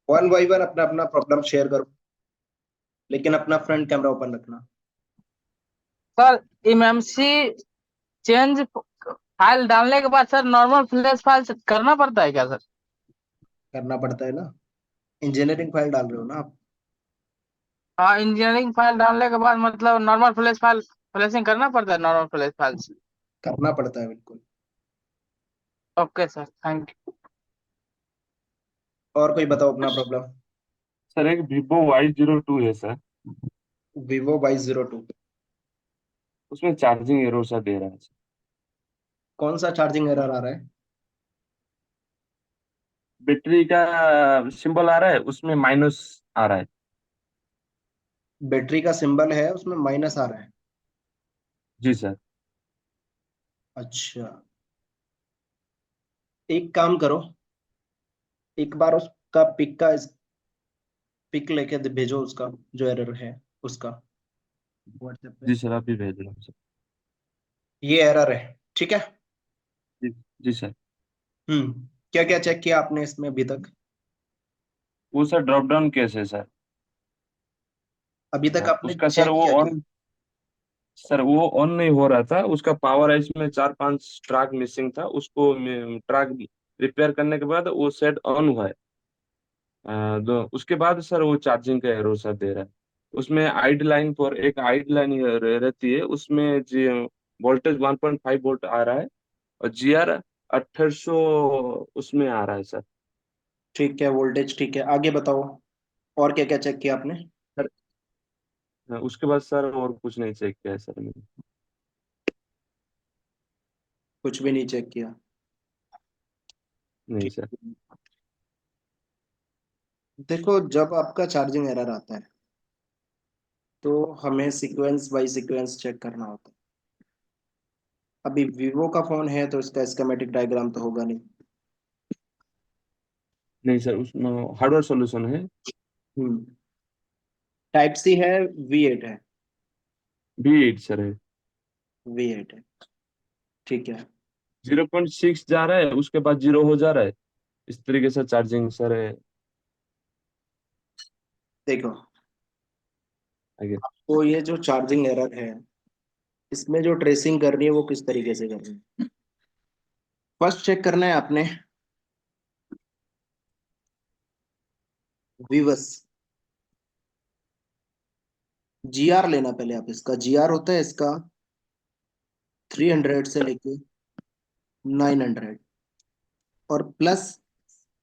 One by one अपना अपना problem share करो, लेकिन अपना फ्रंट कैमरा ओपन रखना। सर एमएमसी चेंज फाइल डालने के बाद सर नॉर्मल फ्लैश फाइल करना पड़ता है क्या सर? करना पड़ता है ना, इंजीनियरिंग फाइल डाल रहे हो ना आप। हाँ, इंजीनियरिंग फाइल डालने के बाद मतलब नॉर्मल फ्लैश फाइल फ्लैशिंग करना पड़ता है नॉर्मल फ्लैश फाइल से। करना पड़ता है बिल्कुल। Okay sir, thank you. और कोई बताओ अपना प्रॉब्लम। सर एक Vivo Y02 है सर। Vivo Y02। उसमें चार्जिंग एरर सा दे रहा है सर। कौन सा चार्जिंग एरर आ रहा है? बैटरी का सिंबल आ रहा है, उसमें माइनस आ रहा है। बैटरी का सिंबल है उसमें माइनस आ रहा है। जी सर। अच्छा, एक काम करो, एक बार उसका पिक लेके भेजो उसका, जो एरर है उसका, व्हाट्सएप पे। जी सर, अभी भेज रहा हूँ सर। ये एरर है, ठीक है। जी। जी सर। क्या क्या चेक किया आपने इसमें अभी तक? वो सर ड्रॉप डाउन केस है सर। अभी तक आपने उसका सर चेक वो किया क्या? ऑन, सर वो ऑन नहीं हो रहा था। उसका पावर आइस में चार पांच ट्रैक मिसिंग था, उसको ट्रैक रिपेयर करने के बाद वो सेट ऑन हुआ है। उसके बाद सर वो चार्जिंग का एरो सर दे रहा है। उसमें आइड लाइन पर एक आइड लाइन रहती है, उसमें जी वोल्टेज 1.5 वोल्ट आ रहा है, और GR 2800 उसमें आ रहा है सर। ठीक है, वोल्टेज ठीक है, आगे बताओ। और क्या क्या चेक किया आपने? सर उसके बाद सर और कुछ नहीं चेक किया है सर मैंने। कुछ भी नहीं चेक किया? नहीं ठीक। सर। देखो, जब आपका चार्जिंग एरर आता है तो हमें सीक्वेंस बाय सीक्वेंस चेक करना होता है। अभी वीवो का फोन है तो इसका स्कीमेटिक डायग्राम तो होगा नहीं। नहीं सर, उसमें हार्डवेयर सॉल्यूशन है। हम्म टाइप सी है, V8 है। V8 सर है। V8 है, ठीक है। 0.6 जा रहा है, उसके बाद 0 हो जा रहा है। इस तरीके से चार्जिंग सर है। देखो, आगे। तो ये जो चार्जिंग एरर है, इसमें जो ट्रेसिंग करनी है वो किस तरीके से करनी है? फर्स्ट चेक करना है आपने विवस GR लेना। पहले आप इसका GR होता है इसका 300 से लेके 900, और प्लस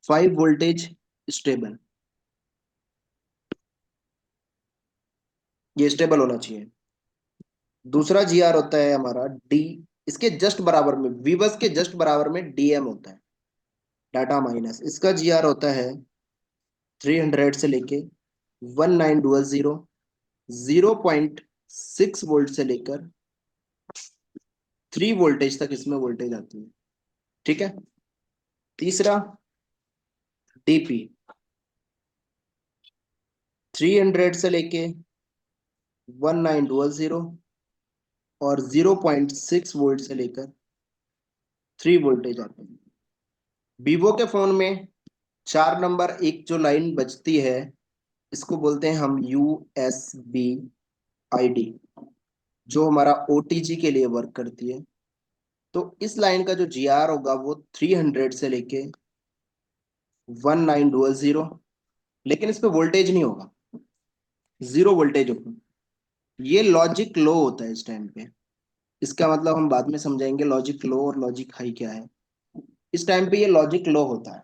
5 वोल्टेज स्टेबल, ये स्टेबल होना चाहिए। दूसरा GR होता है हमारा D, इसके जस्ट बराबर में, विवस के जस्ट बराबर में DM होता है, डाटा माइनस। इसका GR होता है 300 से लेके 1900, 0.6 वोल्ट से लेकर 3 वोल्टेज तक इसमें वोल्टेज आती है, ठीक है। तीसरा DP 300 से लेके 1900, और 0.6 वोल्ट से लेकर 3 वोल्टेज आते हैं। वीवो के फोन में 4 नंबर एक जो लाइन बचती है, इसको बोलते हैं हम USB ID, जो हमारा OTG के लिए वर्क करती है। तो इस लाइन का जो GR होगा वो 300 से लेके 1900, लेकिन इस पे वोल्टेज नहीं होगा, 0 वोल्टेज होगा। ये लॉजिक लो होता है इस टाइम पे। इसका मतलब हम बाद में समझाएंगे लॉजिक लो और लॉजिक हाई क्या है। इस टाइम पे ये लॉजिक लो होता है।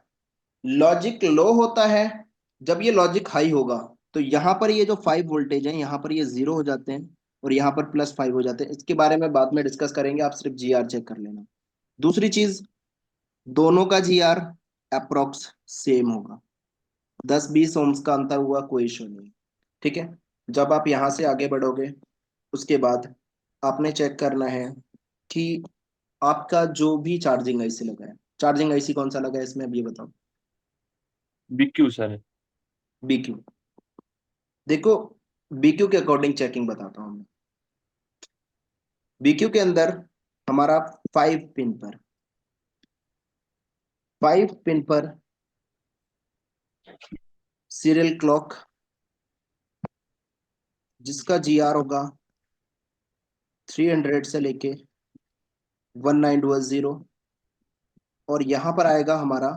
लॉजिक लो होता है जब ये लॉजिक हाई होगा, तो यहाँ पर ये जो 5 वोल्टेज है यहाँ पर ये 0 हो जाते हैं, और यहाँ पर +5 हो जाते हैं। इसके बारे में बाद में डिस्कस करेंगे, आप सिर्फ GR चेक कर लेना। दूसरी चीज, दोनों का GR अप्रोक्स सेम होगा, 10-20 ओम्स का अंतर हुआ कोई इशू नहीं, ठीक है। जब आप यहाँ से आगे बढ़ोगे, उसके बाद आपने चेक करना है कि आपका जो भी चार्जिंग आईसी लगा है, चार्जिंग आईसी कौन सा लगा है इसमें, अब ये बताओ। BQ सर है। BQ। देखो, BQ के अकॉर्डिंग चेकिंग बताता हूँ मैं। BQ के अंदर हमारा 5 पिन पर, 5 पिन पर सीरियल क्लॉक जिसका जीआर होगा 300 से लेके 1920, और यहाँ पर आएगा हमारा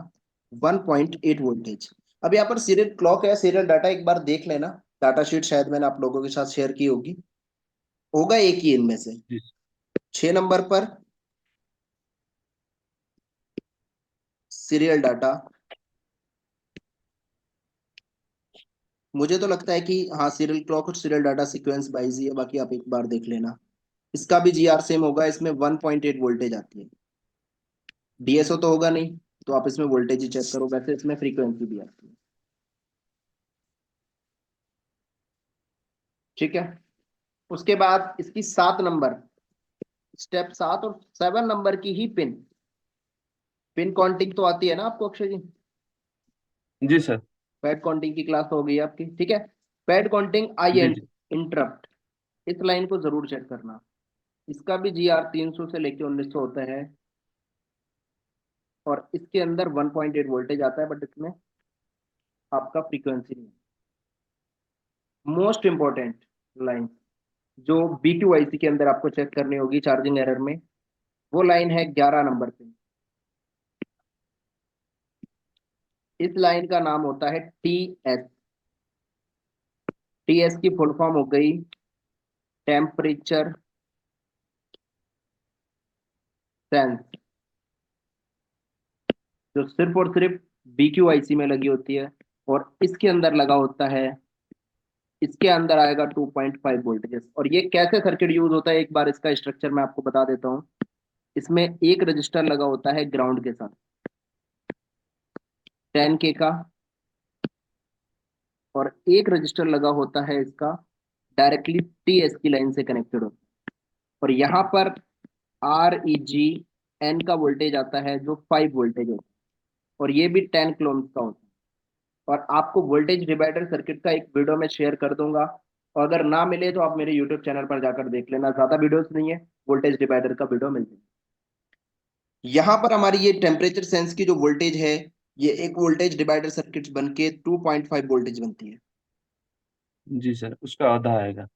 1.8 वोल्टेज। अब यहाँ पर सीरियल क्लॉक है, सीरियल डाटा एक बार देख लेना, डाटा शीट शायद मैंने आप लोगों के साथ शेयर की होगी, होगा एक ही इनमें से। जी 6 नंबर पर सीरियल डाटा, मुझे तो लगता है कि हाँ सीरियल क्लॉक और सीरियल डाटा सीक्वेंस वाइज ही है, बाकी आप एक बार देख लेना। इसका भी जीआर सेम होगा, इसमें 1.8 वोल्टेज आती है। डीएसओ तो होगा नहीं, तो आप इसमें वोल्टेज ही चेक करो, वैसे इसमें फ्रीक्वेंसी भी आती है। ठीक है, उसके बाद इसकी 7 नंबर, स्टेप 7 और 7 नंबर की ही पिन, पिन काउंटिंग तो आती है ना आपको अक्षय जी? जी सर। पैड काउंटिंग की क्लास हो गई है आपकी, ठीक है। Pad counting I G and G interrupt, इस लाइन को जरूर चेक करना। इसका भी जीआर 300 से लेके 1900 होता है, और इसके अंदर 1.8 वोल्टेज आता है, बट इसमें आपका फ्रीक्वेंसी नहीं। मोस्ट इंपॉर्टेंट लाइन जो B2IC के अंदर आपको चेक करनी होगी चार्जिंग एरर में, वो लाइन है 11 नंबर पे। इस लाइन का नाम होता है TS। TS की फुल फॉर्म हो गई टेम्परेचर सेंस, जो सिर्फ और सिर्फ BQIC में लगी होती है, और इसके अंदर लगा होता है, इसके अंदर आएगा 2.5 वोल्टेजेस। और ये कैसे सर्किट यूज होता है, एक बार इसका स्ट्रक्चर मैं आपको बता देता हूँ। इसमें एक रजिस्टर लगा होता है ग्राउंड के साथ, 10K का, और एक रजिस्टर लगा होता है इसका डायरेक्टली TS की लाइन से कनेक्टेड होता है। और यहाँ पर REGN का वोल्टेज आता है जो 5 वोल्टेज होता है, और ये भी 10 किलो का होता है। और आपको वोल्टेज डिवाइडर सर्किट का एक वीडियो में शेयर कर दूंगा, और अगर ना मिले तो आप मेरे यूट्यूब चैनल पर जाकर देख लेना, ज्यादा वीडियोस नहीं है, वोल्टेज डिवाइडर का वीडियो मिल जाएगा। यहाँ पर हमारी ये टेम्परेचर सेंस की जो वोल्टेज है, ये एक वोल्टेज डिवाइडर सर्किट बन के 2.5 वोल्टेज बनती है। जी सर, उसका आधा आएगा।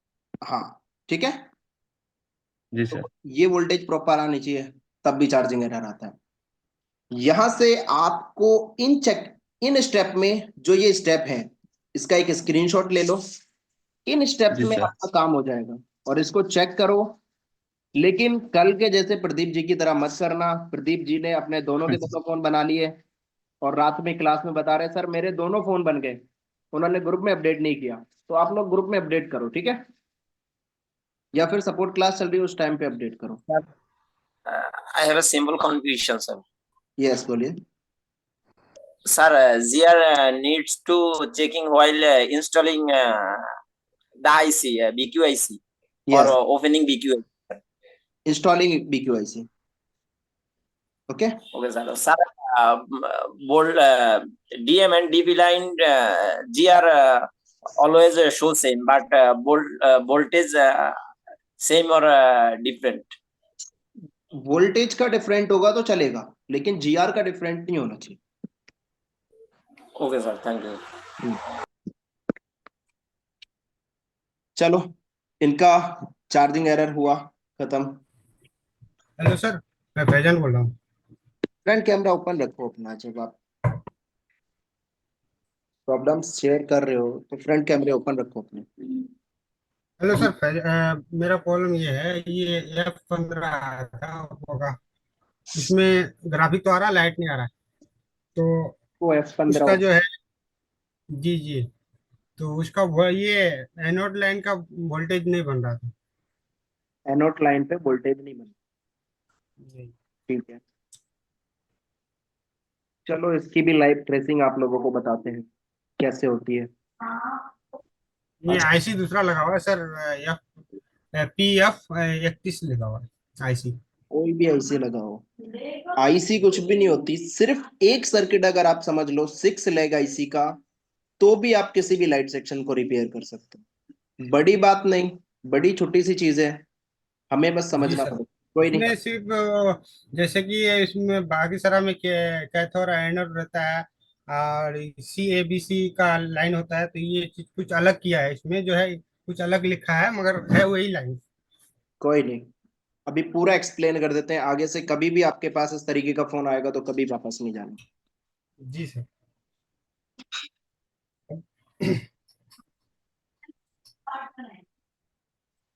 हाँ, ठीक है। जी तो सर। ये वोल्टेज प्रॉपर आनी चाहिए, तब भी चार्जिंग एरर आता है। यहां से आपको इन स्टेप में जो ये स्टेप है, इसका एक स्क्रीनशॉट ले लो, इन स्टेप्स जी में सर। आपका काम हो जाएगा, और इसको चेक करो। लेकिन कल के जैसे प्रदीप जी की तरह मत करना। प्रदीप जी ने अपने दोनों के दोनों फोन बना लिए, और रात में क्लास में बता रहे सर मेरे दोनों फोन बन गए, उन्होंने ग्रुप में अपडेट नहीं किया। तो आप लोग ग्रुप में अपडेट करो, ठीक है, या फिर सपोर्ट क्लास चल रही है उस टाइम पे अपडेट करो। I have a simple confusion, sir. Yes बोलिए। Sir, ZR needs to checking while installing the IC, BQIC, or yes, opening BQIC. Installing BQIC। Okay, Okay, sir. Sir, bold DM and DP line GR always show same, but voltage same or different. Voltage का different होगा तो चलेगा, लेकिन GR का different नहीं होना चाहिए। Okay, sir. Thank you. चलो, इनका चार्जिंग एरर हुआ खत्म। हेलो सर, मैं फैजान बोल रहा हूँ। फ्रंट कैमरा ओपन रखो अपना, जब आप प्रॉब्लम शेयर कर रहे हो तो फ्रंट कैमरे ओपन रखो अपने। हेलो सर, मेरा प्रॉब्लम ये है, ये F15 आया था होगा, इसमें ग्राफिक तो आ रहा, लाइट नहीं आ रहा। तो वो F15 उसका जो है, जी जी, तो उसका ये एनोड लाइन का वोल्टेज नहीं बन रहा था। एनोड लाइन पे वोल्टेज नहीं बना, जी। ठीक है। चलो इसकी भी लाइव ट्रेसिंग आप लोगों को बताते हैं कैसे होती है। ये अच्छा, आईसी दूसरा लगा हुआ है सर, PF31 लगा हुआ है आईसी। कोई भी आईसी लगाओ, आईसी कुछ भी नहीं होती, सिर्फ एक सर्किट अगर आप समझ लो 6 लेग आईसी का, तो भी आप किसी भी लाइट सेक्शन को रिपेयर कर सकते हो। बड़ी बात नहीं, बड़ी छोटी सी चीज है, हमें बस जी समझना सर, पड़ेगा, कोई नहीं। इसमें सिर्फ जैसे कि इसमें बाकी सारा में कैथोड एनोड रहता है, और CABC का लाइन होता है, तो ये चीज कुछ अलग किया है इसमें, जो है कुछ अलग लिखा है, मगर है वही लाइन। कोई नहीं, अभी पूरा एक्सप्लेन कर देते हैं। आगे से कभी भी आपके पास इस तरीके का फोन आएगा तो कभी वापस नहीं जाना। जी सर।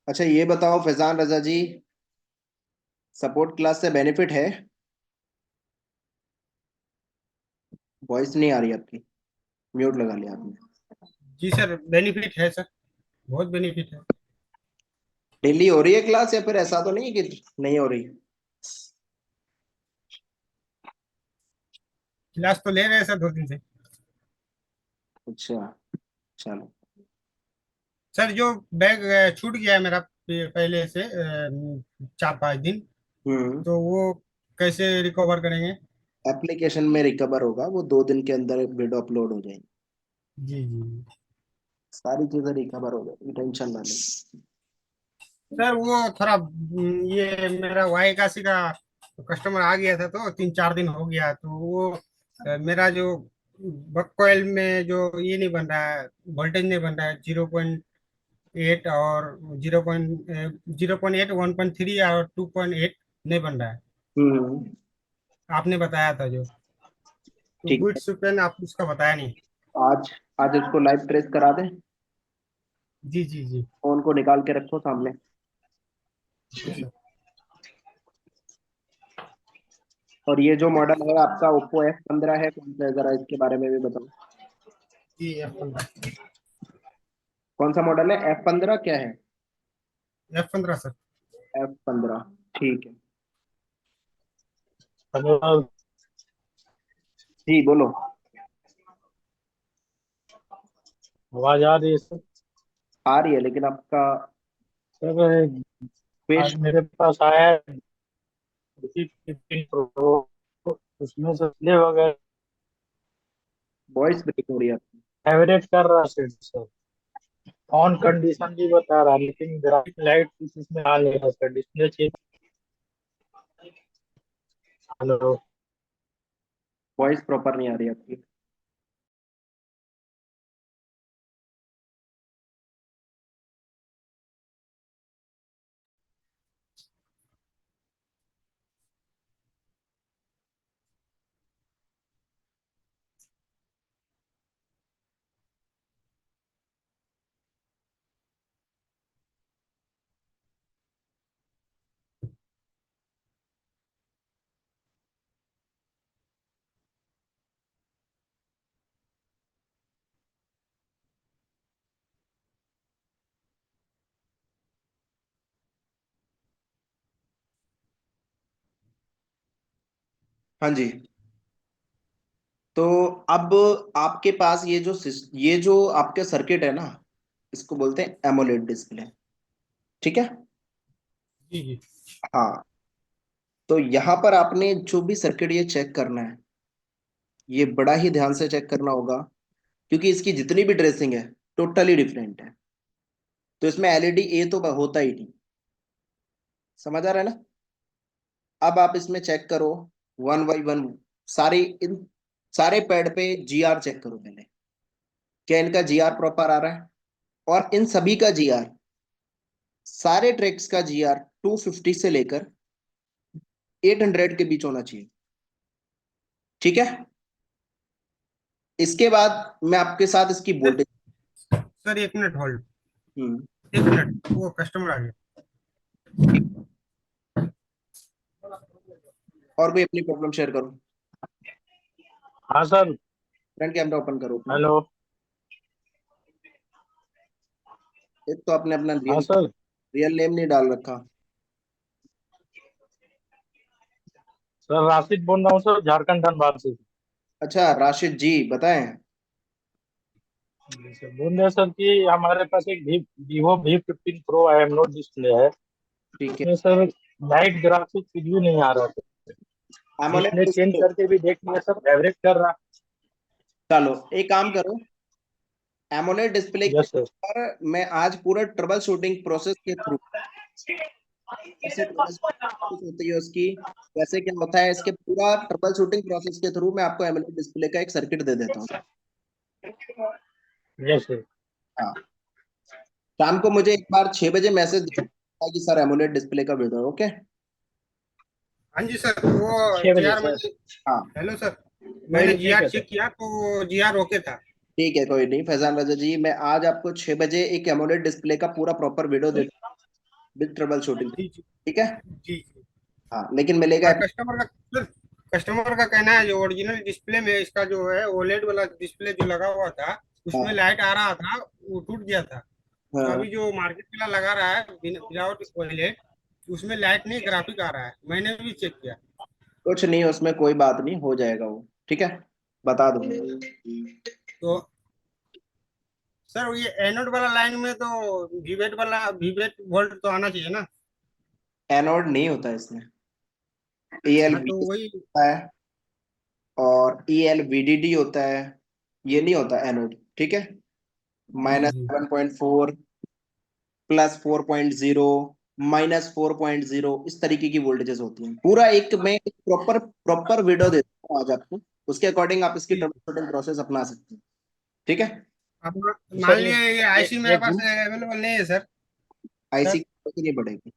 अच्छा ये बताओ फैजान रजा जी, सपोर्ट क्लास से बेनिफिट है? वॉइस नहीं आ रही आपकी, म्यूट लगा लिया आपने। जी सर, बेनिफिट है सर, बहुत बेनिफिट है। डेली हो रही है क्लास या फिर ऐसा तो नहीं है कि नहीं हो रही? क्लास तो ले रहे हैं सर 2 दिन से। अच्छा, चलो। सर जो बैग छूट गया है मेरा पहले से 4-5 दिन, हम्म। तो वो कैसे रिकवर करेंगे? एप्लीकेशन में रिकवर होगा, वो 2 दिन के अंदर वीडियो अपलोड हो जाएगी। जी जी। सारी चीजें रिकवर हो जाएगी, टेंशन ना लें। सर वो थोड़ा ये मेरा वाई काशी का कस्टमर आ गया था, तो 3-4 दिन हो गया, तो वो मेरा जो बक कॉइल में जो ये नहीं बन रहा है, वोल्टेज नहीं बन रहा है, 0.8 और 0.8, 1.3 और 2.8 नहीं बन रहा है। हम्म। आपने बताया था जो, तो ठीक है, बिट्स पेन आप उसका बताया नहीं। आज आज इसको लाइव ट्रेस करा दें। जी जी जी। फोन को निकाल के रखो सामने। जी सर। और ये जो मॉडल है आपका ओप्पो F15 है, कौन सा है, जरा इसके बारे में भी बताओ। जी F15। कौन सा मॉडल है? F15 क्या है? F15 sir. F15, ठीक है। हेलो। जी बोलो। आवाज आ रही है सर? आ रही है, लेकिन आपका सर फेस आज मेरे पास आया है 15 प्रो, उसमें से डिस्प्ले वगैरह वॉइस ब्रेक हो रही है आपकी। एवरेज कर रहा है सर। ऑन कंडीशन भी बता रहा है, लेकिन ग्राफिक लाइट कुछ इसमें आ नहीं रहा sir, display change. Hello. Voice proper नहीं आ रही है आपकी। हाँ जी। तो अब आपके पास ये जो आपके सर्किट है ना, इसको बोलते हैं एमोलेड डिस्प्ले। ठीक है। जी जी। हाँ, तो यहाँ पर आपने जो भी सर्किट ये चेक करना है, ये बड़ा ही ध्यान से चेक करना होगा, क्योंकि इसकी जितनी भी ड्रेसिंग है टोटली डिफरेंट है। तो इसमें एलईडी ए तो होता ही नहीं। समझ आ रहा है ना? अब आप इसमें चेक करो, वन बाई वन, सारी इन सारे पैड पे जीआर चेक करो पहले। क्या इनका जीआर प्रॉपर आ रहा है? और इन सभी का जीआर, सारे ट्रैक्स का जीआर 250 से लेकर 800 के बीच होना चाहिए। ठीक है। इसके बाद मैं आपके साथ इसकी sir voltage. Sir 1 minute hold. Hmm. 1 minute, वो कस्टमर आ गया। ठीक। और कोई अपनी प्रॉब्लम शेयर करो। हाँ सर। फ्रंट कैमरा ओपन करो अपना। हेलो। एक तो आपने अपना हाँ रियल सर। रियल नेम नहीं डाल रखा। सर राशिद बोल रहा हूँ सर, झारखंड धनबाद से। अच्छा राशिद जी, बताएं। जी सर, बोल रहे हैं सर कि हमारे पास एक Vivo V15 pro AMOLED display है। ठीक है। उसमें सर लाइट ग्राफिक कुछ भी नहीं आ रहा था। AMOLED display change display. करके भी देख लिया सर, एवरेज कर रहा। चलो एक काम करो, एमोलेड डिस्प्ले के यस सर। ऊपर मैं आज पूरा ट्रबल शूटिंग प्रोसेस के थ्रू जैसे trouble shooting होती है उसकी, वैसे क्या होता है इसके पूरा ट्रबल शूटिंग प्रोसेस के थ्रू मैं आपको एमोलेड डिस्प्ले का एक सर्किट दे देता हूँ। Yes sir. हाँ, शाम को मुझे एक बार 6 बजे मैसेज दिया कि सर एमोलेड डिस्प्ले का वीडियो। ओके। हाँ जी सर, वो 6 बजे जीआर सर। मैंने, हाँ हेलो सर, कोई मैंने नहीं, ठीक जीआर है चेक सर। किया तो जीआर ओके था। ठीक है, कोई नहीं फैजान रजा जी, मैं आज आपको 6 बजे एक एमोलेड डिस्प्ले का पूरा प्रॉपर वीडियो दे विद ट्रबल शूटिंग। जी जी ठीक है। जी जी। हाँ, लेकिन मिलेगा। और कस्टमर का कहना है जो ओरिजिनल डिस्प्ले में इसका जो है ओलेड वाला डिस्प्ले जो लगा हुआ था, उसमें हाँ लाइट आ रहा था, वो टूट गया था। तो हाँ, अभी जो मार्केट वाला लगा रहा है विदाउट ओलेड, उसमें लाइट नहीं, ग्राफिक आ रहा है, मैंने भी चेक किया। कुछ नहीं, उसमें कोई बात नहीं, हो जाएगा वो। ठीक है, बता दो। तो सर ये एनोड वाला लाइन में तो वीवेट वोल्ट तो आना चाहिए ना। एनोड नहीं होता इसमें, ई एल हाँ वी तो वही। होता है और E L V D D होता है, ये नहीं होता एनोड। ठीक है। जी माइनस जी 7.4, +4.0, -4.0, इस तरीके की वोल्टेजेस होती हैं। पूरा एक मैं एक प्रॉपर प्रॉपर वीडियो देता हूँ आज आपको, उसके अकॉर्डिंग आप इसकी जी। ट्रबल शूटिंग प्रोसेस अपना सकते हैं। ठीक है। अब तो मान सर लिए ये ये आईसी ये मेरे पास ग्रुप। अवेलेबल नहीं है सर। आईसी सर की नहीं बढ़ेगी।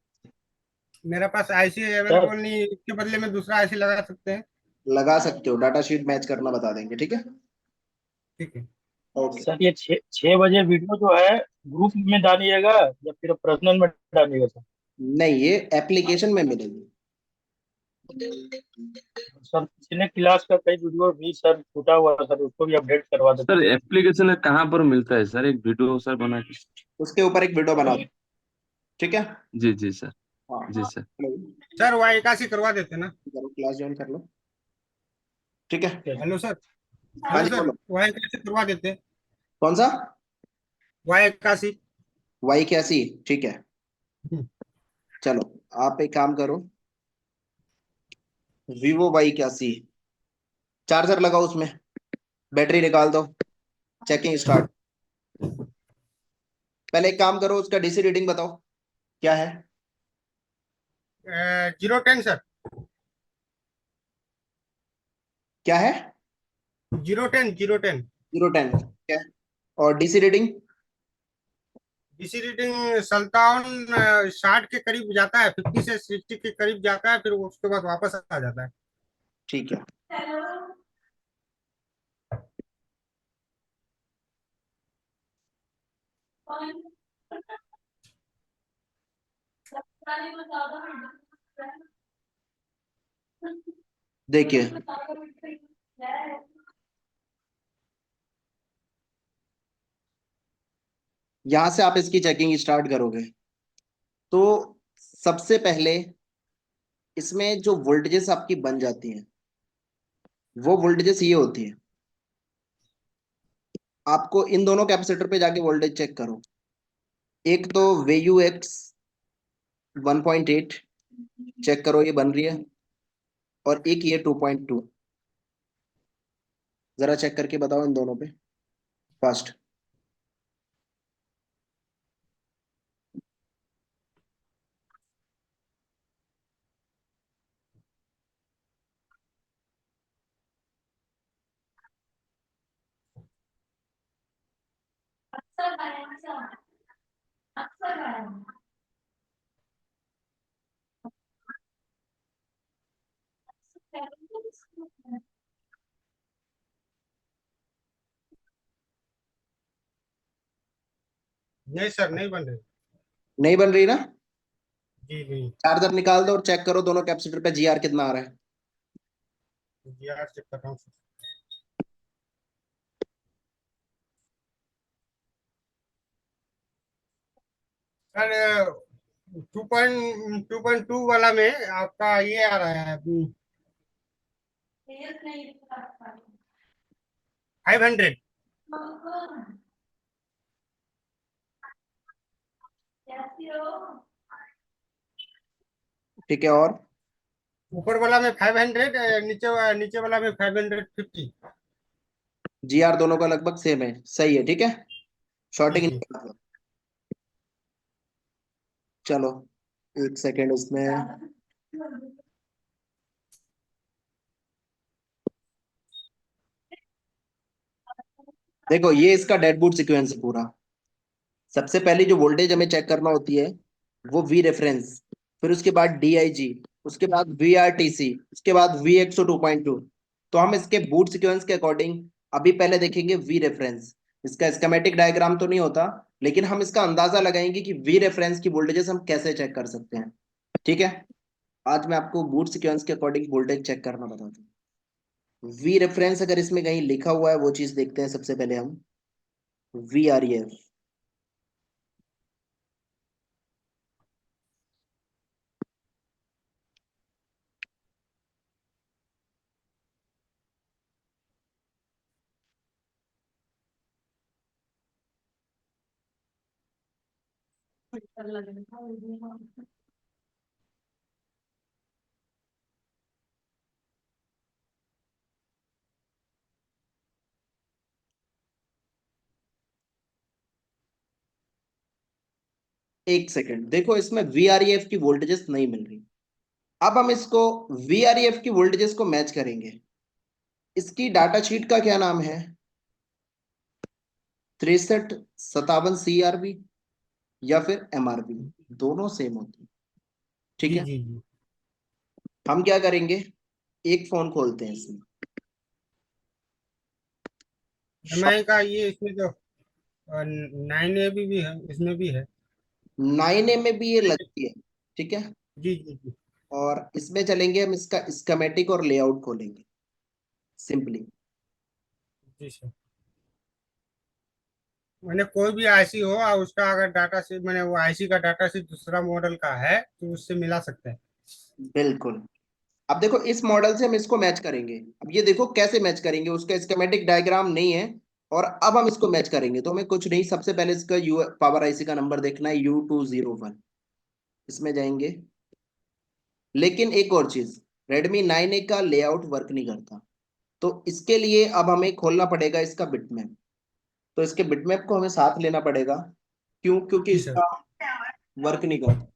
मेरा पास आईसी सर अवेलेबल नहीं है, इसके बदले में दूसरा आईसी लगा सकते हैं। लगा सकते हो, डाटा शीट मैच करना बता देंगे। ठीक है। ठीक है। ओके। सर, ये 6 बजे वीडियो जो है ग्रुप में डालिएगा या फिर पर्सनल में डालिएगा सर? नहीं, ये एप्लीकेशन में मिलेगी। सर पिछले क्लास का कई वीडियो भी सर छूटा हुआ है, सर उसको भी अपडेट करवा देते सर सर। एप्लीकेशन में कहाँ पर मिलता है सर, एक वीडियो सर बना के? उसके ऊपर एक वीडियो बना दो। ठीक है। जी जी सर। हाँ, जी सर। हेलो, सर वाई इक्यासी करवा देते ना। करो, क्लास ज्वाइन कर लो। ठीक है। हेलो सर, हाँ हेलो जी सर, बोलो। वाई इक्यासी करवा देते। कौन सा? वाई इक्यासी। Y81? ठीक है। चलो, आप एक काम करो, Vivo Y81, चार्जर लगाओ उसमें, बैटरी निकाल दो, चेकिंग स्टार्ट। पहले एक काम करो, उसका डीसी रीडिंग बताओ क्या है। 010 सर, क्या है? 010 010। 010, ठीक है। और डीसी रीडिंग? डीसी रीडिंग 57 60 के करीब जाता है, 50 से 60 के करीब जाता है, फिर उसके बाद वापस आ जाता है। ठीक है। देखिए, यहां से आप इसकी चेकिंग स्टार्ट करोगे तो सबसे पहले इसमें जो वोल्टेजेस आपकी बन जाती हैं, वो वोल्टेजेस ये होती है। आपको इन दोनों कैपेसिटर पे जाके वोल्टेज चेक करो। एक तो VUX 1.8 चेक करो, ये बन रही है। और एक ये 2.2, जरा चेक करके बताओ इन दोनों पे फास्ट। नहीं सर, नहीं बन रही। नहीं बन रही ना? जी जी। चार्जर निकाल दो और चेक करो दोनों कैपेसिटर पे जीआर कितना आ रहा है। जी आर चेक कर रहा हूँ सर। 2.2 वाला में आपका ये आ रहा है 500। ठीक है। और ऊपर वाला में 500, नीचे वाला में 550। जीआर दोनों का लगभग सेम है, सही है। ठीक है, जी शॉर्टिंग जी। चलो। एक सेकेंड उसमें। देखो ये इसका डेडबूट सीक्वेंस है पूरा। सबसे पहले जो वोल्टेज हमें चेक करना होती है वो वी रेफरेंस, फिर उसके बाद डीआईजी, उसके बाद वी आर टी सी, उसके बाद वी एक्सओ 2.2। तो हम इसके बूट सीक्वेंस के अकॉर्डिंग अभी पहले देखेंगे वी रेफरेंस। इसका स्कीमेटिक डायग्राम तो नहीं होता, लेकिन हम इसका अंदाजा लगाएंगे कि वी रेफरेंस की वोल्टेजेस हम कैसे चेक कर सकते हैं। ठीक है, आज मैं आपको बूट सीक्वेंस के अकॉर्डिंग वोल्टेज चेक करना बताता हूँ। वी रेफरेंस अगर इसमें कहीं लिखा हुआ है वो चीज देखते हैं सबसे पहले हम। वी आर ई एफ, एक सेकेंड, देखो इसमें वी आर ई एफ की वोल्टेजेस नहीं मिल रही। अब हम इसको वी आर ई एफ की वोल्टेजेस को मैच करेंगे। इसकी डाटा शीट का क्या नाम है? 6357 CRB या फिर MRB, दोनों सेम होती है। ठीक जी है, जी जी। हम क्या करेंगे, एक फोन खोलते हैं इसमें। एमआई का ये इसमें तो 9 ए भी है, इसमें भी है। 9A में भी ये लगती है। ठीक है, जी जी जी। और इसमें चलेंगे हम, इसका स्कीमेटिक और लेआउट खोलेंगे सिंपली। जी सर। मैंने कोई भी आईसी हो और उसका अगर डाटा शीट, मैंने वो आईसी का डाटा शीट दूसरा मॉडल का है तो उससे मिला सकते हैं। बिल्कुल। अब देखो इस मॉडल से हम इसको मैच करेंगे। अब ये देखो कैसे मैच करेंगे, उसका स्कीमेटिक डायग्राम नहीं है। और अब हम इसको मैच करेंगे तो हमें कुछ नहीं, सबसे पहले इसका यू पावर आईसी का नंबर देखना है, U201। इसमें जाएंगे। लेकिन एक और चीज, Redmi 9A का लेआउट वर्क नहीं करता। तो इसके लिए अब हमें खोलना पड़ेगा इसका बिटमैप। तो इसके बिटमैप को हमें साथ लेना पड़ेगा। क्यों? क्योंकि जी सर। इसका वर्क नहीं करता।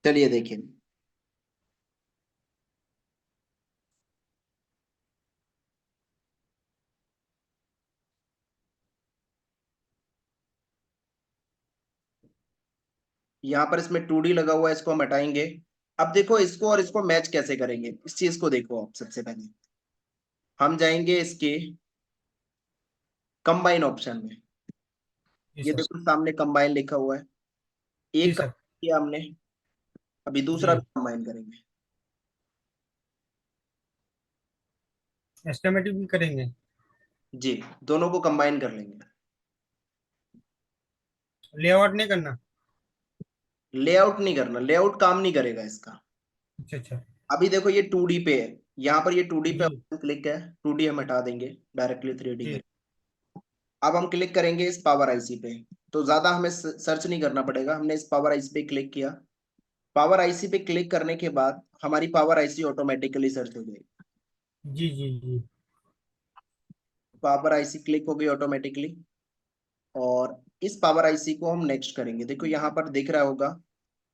चलिए देखिए, यहाँ पर इसमें 2D लगा हुआ है, इसको हम हटाएंगे। अब देखो इसको और इसको मैच कैसे करेंगे, इस चीज को देखो। आप सबसे पहले हम जाएंगे इसके कंबाइन ऑप्शन में। जी ये सर। देखो सामने कंबाइन लिखा हुआ है। जी एक सर। combine किया हमने, अभी दूसरा भी जी। कंबाइन करेंगे। एस्टिमेटिव भी करेंगे। जी, दोनों को कंबाइन कर लेंगे। लेआउट नहीं करना। लेआउट नहीं करना, लेआउट काम नहीं करेगा इसका। अच्छा अच्छा। अभी देखो ये 2D पे है, यहाँ पर ये 2D पे जी क्लिक है। 2D हम हटा देंगे, डायरेक्टली 3D जी करें। अब हम क्लिक करेंगे इस पावर आईसी पे। तो ज्यादा हमें सर्च नहीं करना पड़ेगा, हमने इस पावर आईसी पे क्लिक किया। पावर आईसी पे क्लिक करने के बाद हमारी पावर आईसी ऑटोमेटिकली सर्च हो जाएगी। जी जी जी। पावर आईसी क्लिक हो गई ऑटोमेटिकली। और इस पावर आईसी को हम नेक्स्ट करेंगे। देखो यहाँ पर दिख रहा होगा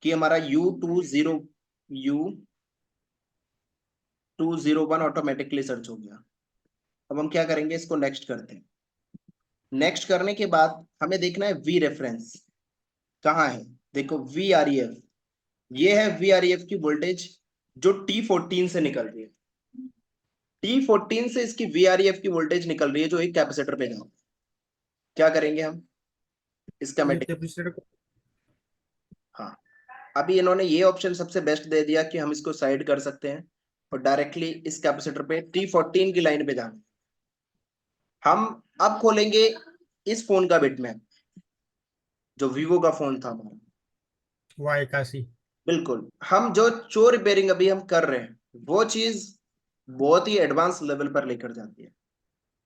कि हमारा U201 ऑटोमेटिकली सर्च हो गया। अब हम क्या करेंगे, इसको नेक्स्ट करते हैं। नेक्स्ट करने के बाद हमें देखना है वी रेफरेंस कहाँ है। देखो वी आर ई एफ, ये है वी आर ई एफ की वोल्टेज जो T14 से निकल रही है। T14 से इसकी वी आर ई एफ की वोल्टेज निकल रही है जो एक कैपेसिटर पे जाओ। क्या करेंगे हम, इसका ये मेटिक। कैपेसिटर को। हाँ, अभी इन्होंने ये ऑप्शन सबसे बेस्ट दे दिया कि हम इसको साइड कर सकते हैं और डायरेक्टली इस कैपेसिटर पे T14 की लाइन पे जाना। हम अब खोलेंगे इस फोन का बिटमैप, जो वीवो का फोन था हमारा। Y81। बिल्कुल, हम जो रिपेयरिंग अभी हम कर रहे हैं वो चीज बहुत ही एडवांस लेवल पर लेकर जाती है।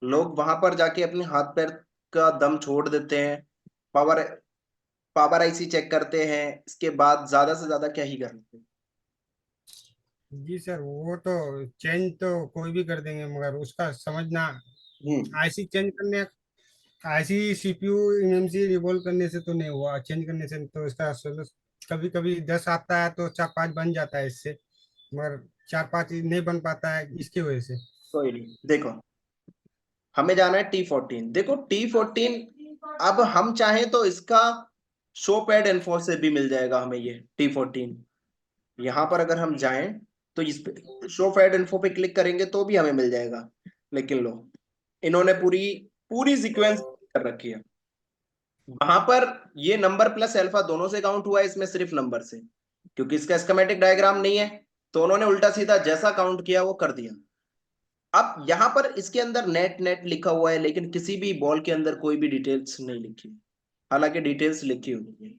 लोग वहां पर जाके अपने हाथ पैर का दम छोड़ देते हैं। पावर पावर आईसी चेक करते हैं, इसके बाद ज्यादा से ज्यादा क्या ही कर लेते हैं। जी सर, वो तो चेंज तो कोई भी कर देंगे, मगर उसका समझना, हम्म। आईसी चेंज करने, आईसी सीपीयू एमएमसी रिवॉल्व करने से तो नहीं हुआ, चेंज करने से तो इसका कभी कभी 10 आता है तो 4-5 बन जाता है इससे, मगर 4-5 नहीं बन पाता है इसकी वजह से। कोई नहीं, देखो हमें जाना है T14। देखो T14, अब हम चाहें तो इसका शो पैड इन्फो से भी मिल जाएगा हमें ये T14। यहाँ पर अगर हम जाएं तो इस पे शो पैड इन्फो पे क्लिक करेंगे तो भी हमें मिल जाएगा। लेकिन लो, इन्होंने पूरी पूरी सीक्वेंस कर रखी है। वहां पर ये नंबर प्लस अल्फा दोनों से काउंट हुआ है, इसमें सिर्फ नंबर से, क्योंकि इसका स्कीमेटिक डायग्राम नहीं है, तो उन्होंने उल्टा सीधा जैसा काउंट किया वो कर दिया। अब यहाँ पर इसके अंदर नेट नेट लिखा हुआ है, लेकिन किसी भी बॉल के अंदर कोई भी डिटेल्स नहीं लिखी है, हालांकि डिटेल्स लिखी हुई है।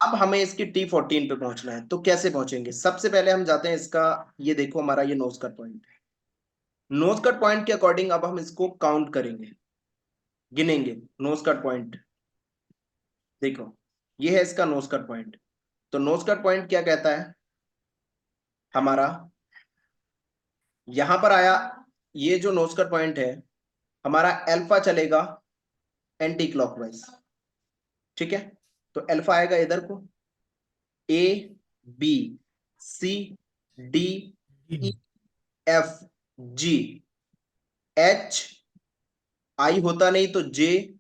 अब हमें इसकी T14 पे पहुंचना है, तो कैसे पहुंचेंगे? सबसे पहले हम जाते हैं इसका, ये देखो हमारा ये नोज कट पॉइंट है। नोज कट पॉइंट के अकॉर्डिंग अब हम इसको काउंट करेंगे, गिनेंगे नोज कट पॉइंट। देखो ये है इसका नोज कट पॉइंट। तो नोज कट पॉइंट क्या कहता है हमारा, यहां पर आया, ये जो नोज कट पॉइंट है हमारा, अल्फा चलेगा एंटी क्लॉकवाइज, ठीक है? तो अल्फा आएगा इधर को, A B C D E F G, H I होता नहीं तो J,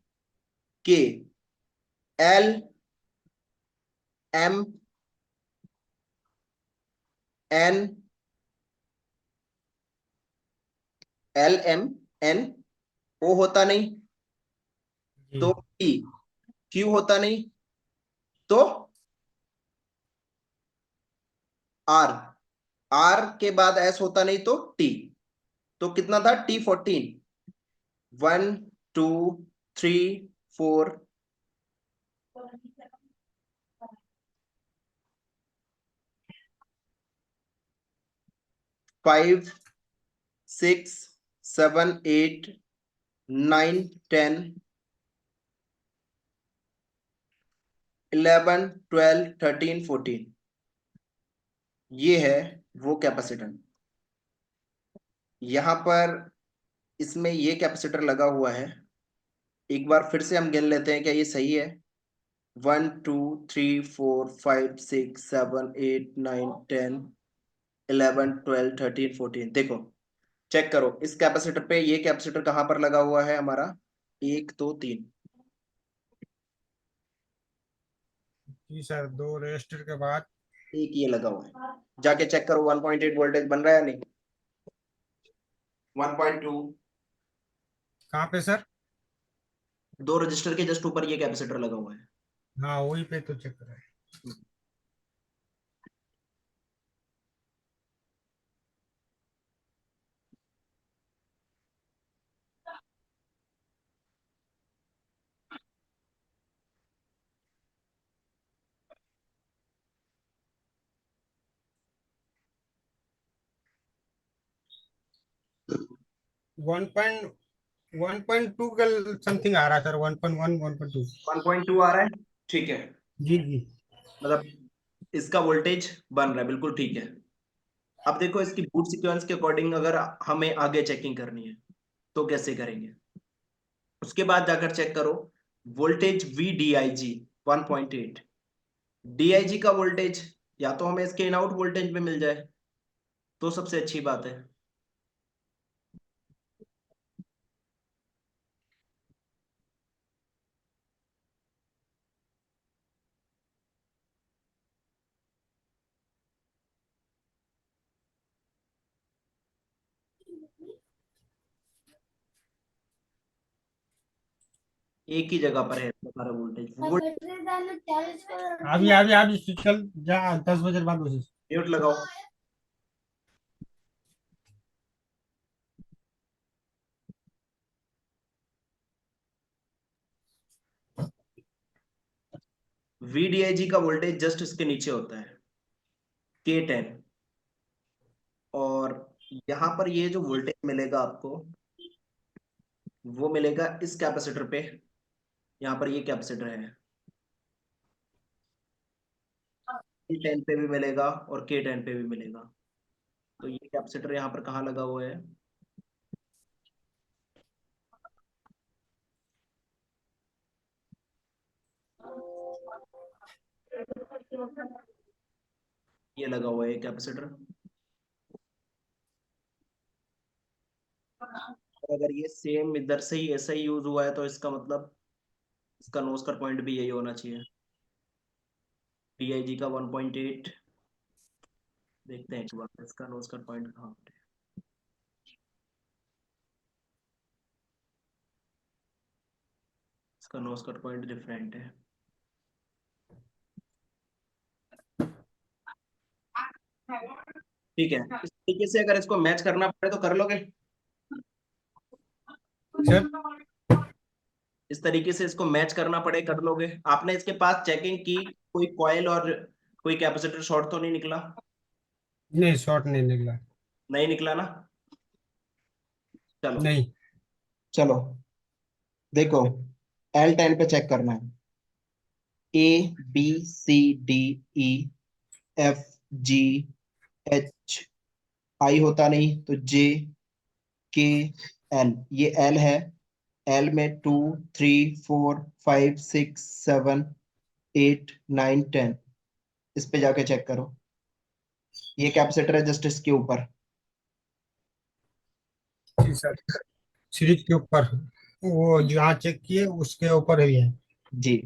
K L M N, L M N, O होता नहीं जी तो पी, क्यू होता नहीं तो आर, आर के बाद एस होता नहीं तो टी। तो कितना था T14? 1 2 3 4 5 6 7 8 9 10 11 12 13 14। ये है वो कैपेसिटर। यहां पर इसमें ये कैपेसिटर लगा हुआ है। एक बार फिर से हम गिन लेते हैं, क्या ये सही है? 1 2 3 4 5 6 7 8 9 10 11 12 13 14। देखो चेक करो इस कैपेसिटर पे, ये कैपेसिटर कहां पर लगा हुआ है हमारा? 1 2 3। जी सर, 2 रजिस्टर के बाद एक ये लगा हुआ है, जाके चेक करो 1.8 वोल्टेज बन रहा है या नहीं? 1.2। कहाँ पे सर? दो रजिस्टर के जस्ट ऊपर ये कैपेसिटर लगा हुआ है। हाँ, वही पे तो चेक करें। 1.1.2 का समथिंग आ रहा है सर, 1.1 1.2। 1.2 आ रहा है, ठीक है। जी जी। मतलब इसका वोल्टेज बन रहा है, बिल्कुल ठीक है। अब देखो इसकी बूट सीक्वेंस के अकॉर्डिंग अगर हमें आगे चेकिंग करनी है तो कैसे करेंगे? उसके बाद जाकर चेक करो वोल्टेज VDIG 1.8। DIG का वोल्टेज या तो हमें इसके इन आउट वोल्टेज में मिल जाए तो सबसे अच्छी बात है। एक ही जगह पर है इसका सारा वोल्टेज। अभी अभी अभी चल जा, 10 बजे बाद उसे। म्यूट लगाओ। VDIG का वोल्टेज जस्ट इसके नीचे होता है, K10। और यहाँ पर ये जो वोल्टेज मिलेगा आपको, वो मिलेगा इस कैपेसिटर पे। यहाँ पर ये कैपेसिटर है, 10 पे भी मिलेगा और K10 पे भी मिलेगा। तो ये कैपेसिटर यहाँ पर कहाँ लगा हुआ है? ये लगा हुआ है कैपेसिटर। अगर ये सेम इधर से ही ऐसा ही यूज हुआ है तो इसका मतलब इसका नोस्कर पॉइंट भी यही होना चाहिए। PIG का 1.8 देखते हैं एक बार इसका नोस्कर पॉइंट कहाँ पर है। इसका नोस्कर पॉइंट डिफरेंट है। ठीक है, इस तरीके से अगर इसको मैच करना पड़े तो कर लोगे। सर इस तरीके से इसको मैच करना पड़े कर लोगे। आपने इसके पास चेकिंग की, कोई कॉइल और कोई कैपेसिटर शॉर्ट तो नहीं निकला? नहीं, शॉर्ट नहीं निकला। नहीं निकला ना? चलो नहीं। चलो देखो, L10 पे चेक करना है। ABCDEFGH, आई होता नहीं तो JKL, ये L है। L में 2 3 4 5 6 7 8 9 10, इस पे जाके चेक करो। ये कैपेसिटर है जस्ट इसके ऊपर। जी सर, सीरीज के ऊपर, वो जहाँ चेक किए उसके ऊपर ही है। जी,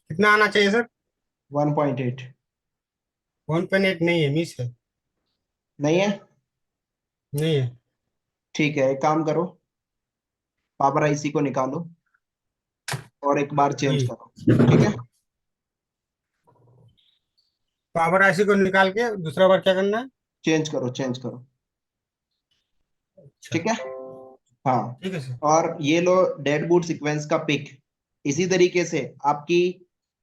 कितना आना चाहिए सर? 1.8। 1.8 नहीं है, मिस है। नहीं है? नहीं है। ठीक है, एक काम करो, पावर IC को निकालो और एक बार जी। चेंज करो। ठीक है, पावर आईसी को निकाल के दूसरा बार क्या करना है? चेंज करो चेंज करो। अच्छा। ठीक है, हाँ। ठीक है सर। और ये लो डेड बूट सीक्वेंस का पिक। इसी तरीके से आपकी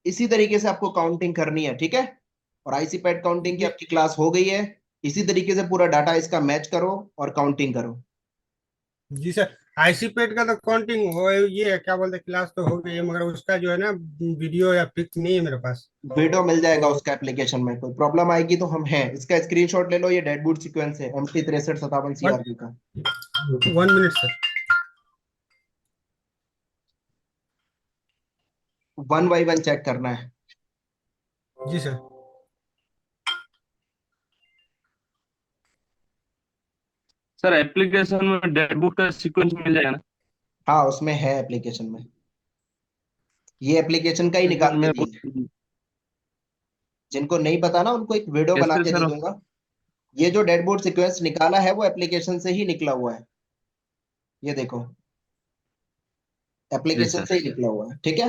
इसी तरीके से आपको काउंटिंग करनी है। ठीक है, और IC पैड काउंटिंग की जी। आपकी क्लास हो गई है। इसी तरीके से पूरा डाटा इसका मैच करो और काउंटिंग करो। जी सर, आईसी पेड का तो काउंटिंग हो, ये क्या बोलते हैं, क्लास तो हो गई है, मगर उसका जो है ना, वीडियो या पिक नहीं है मेरे पास। वीडियो मिल जाएगा तो उसका एप्लीकेशन में। कोई प्रॉब्लम आएगी तो हम हैं, इसका स्क्रीनशॉट ले लो। ये डेड बूट सीक्वेंस है MT6357 वन CRB का। 1 मिनट सर। 1 बाय 1 चेक करना है। जी सर। सर एप्लीकेशन में डेडबुक का सीक्वेंस मिल जाएगा ना? हाँ, उसमें है एप्लीकेशन में। ये एप्लीकेशन का ही एक बार निकाल के मेरे को। दिए। जिनको नहीं पता ना, उनको एक वीडियो बना कैसे के दे सर? दूंगा। ये जो डेड बूट सीक्वेंस निकाला है वो एप्लीकेशन से ही निकला हुआ है। ये देखो, जी एप्लीकेशन सर। से ही निकला हुआ है। ठीक है,